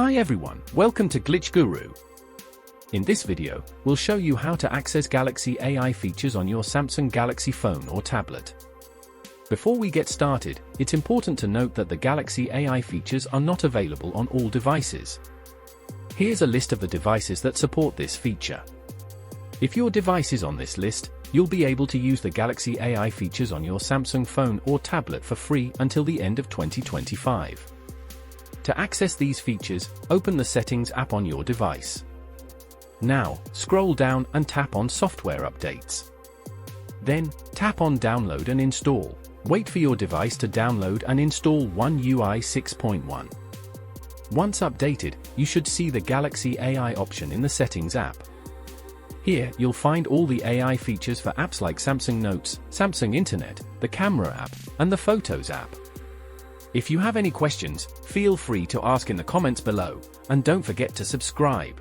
Hi everyone, welcome to Glitch Guru. In this video, we'll show you how to access Galaxy AI features on your Samsung Galaxy phone or tablet. Before we get started, it's important to note that the Galaxy AI features are not available on all devices. Here's a list of the devices that support this feature. If your device is on this list, you'll be able to use the Galaxy AI features on your Samsung phone or tablet for free until the end of 2025. To access these features, open the Settings app on your device. Now, scroll down and tap on Software Updates. Then, tap on Download and Install. Wait for your device to download and install One UI 6.1. Once updated, you should see the Galaxy AI option in the Settings app. Here, you'll find all the AI features for apps like Samsung Notes, Samsung Internet, the Camera app, and the Photos app. If you have any questions, feel free to ask in the comments below, and don't forget to subscribe.